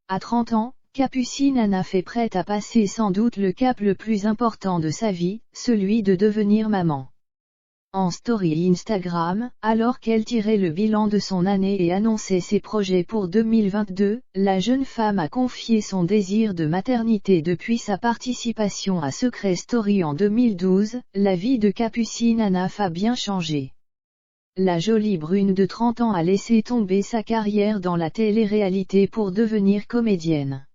À 30 ans, Capucine Anaf est prête à passer sans doute le cap le plus important de sa vie, celui de devenir maman. En story Instagram, alors qu'elle tirait le bilan de son année et annonçait ses projets pour 2022, la jeune femme a confié son désir de maternité depuis sa participation à Secret Story en 2012. La vie de Capucine Anaf a bien changé. La jolie brune de 30 ans a laissé tomber sa carrière dans la télé-réalité pour devenir comédienne.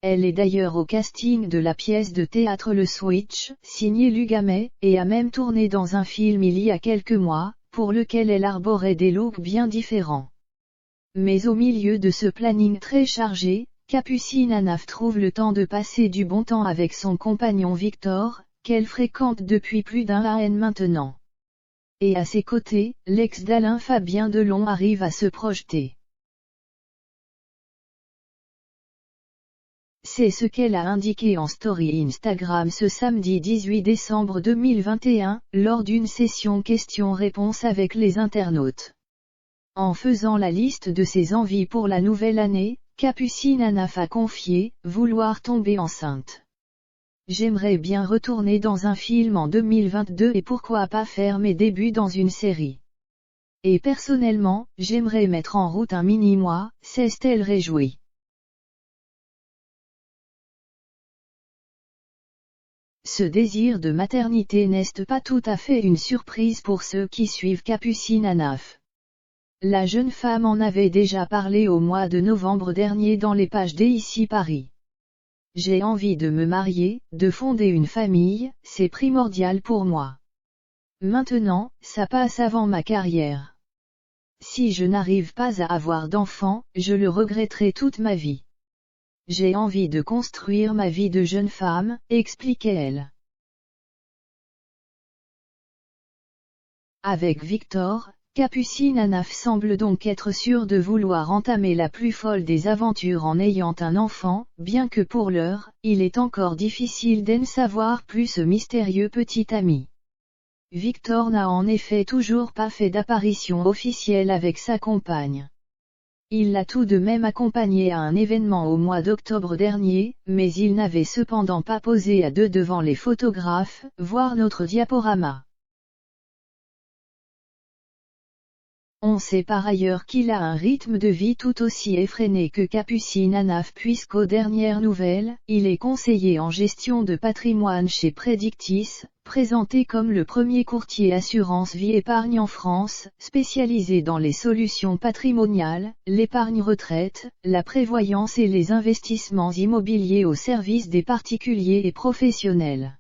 Elle est d'ailleurs au casting de la pièce de théâtre Le Switch, signée Lugamet, et a même tourné dans un film il y a quelques mois, pour lequel elle arborait des looks bien différents. Mais au milieu de ce planning très chargé, Capucine Anaf trouve le temps de passer du bon temps avec son compagnon Victor, qu'elle fréquente depuis plus d'un an maintenant. Et à ses côtés, l'ex d'Alain Fabien Delon arrive à se projeter. C'est ce qu'elle a indiqué en story Instagram ce samedi 18 décembre 2021, lors d'une session questions-réponses avec les internautes. En faisant la liste de ses envies pour la nouvelle année, Capucine Anaf a confié « Vouloir tomber enceinte. J'aimerais bien retourner dans un film en 2022 et pourquoi pas faire mes débuts dans une série. Et personnellement, j'aimerais mettre en route un mini-moi », s'est-elle réjouie. Ce désir de maternité n'est pas tout à fait une surprise pour ceux qui suivent Capucine Anaf. La jeune femme en avait déjà parlé au mois de novembre dernier dans les pages d'Ici Paris. J'ai envie de me marier, de fonder une famille, c'est primordial pour moi. Maintenant, ça passe avant ma carrière. Si je n'arrive pas à avoir d'enfant, je le regretterai toute ma vie. J'ai envie de construire ma vie de jeune femme, expliquait-elle. Avec Victor, Capucine Anaf semble donc être sûre de vouloir entamer la plus folle des aventures en ayant un enfant, bien que pour l'heure, il est encore difficile d'en savoir plus ce mystérieux petit ami. Victor n'a en effet toujours pas fait d'apparition officielle avec sa compagne. Il l'a tout de même accompagnée à un événement au mois d'octobre dernier, mais il n'avait cependant pas posé à deux devant les photographes, voir notre diaporama. On sait par ailleurs qu'il a un rythme de vie tout aussi effréné que Capucine Anaf puisqu'aux dernières nouvelles, il est conseiller en gestion de patrimoine chez Predictis, présenté comme le premier courtier assurance vie épargne en France, spécialisé dans les solutions patrimoniales, l'épargne retraite, la prévoyance et les investissements immobiliers au service des particuliers et professionnels.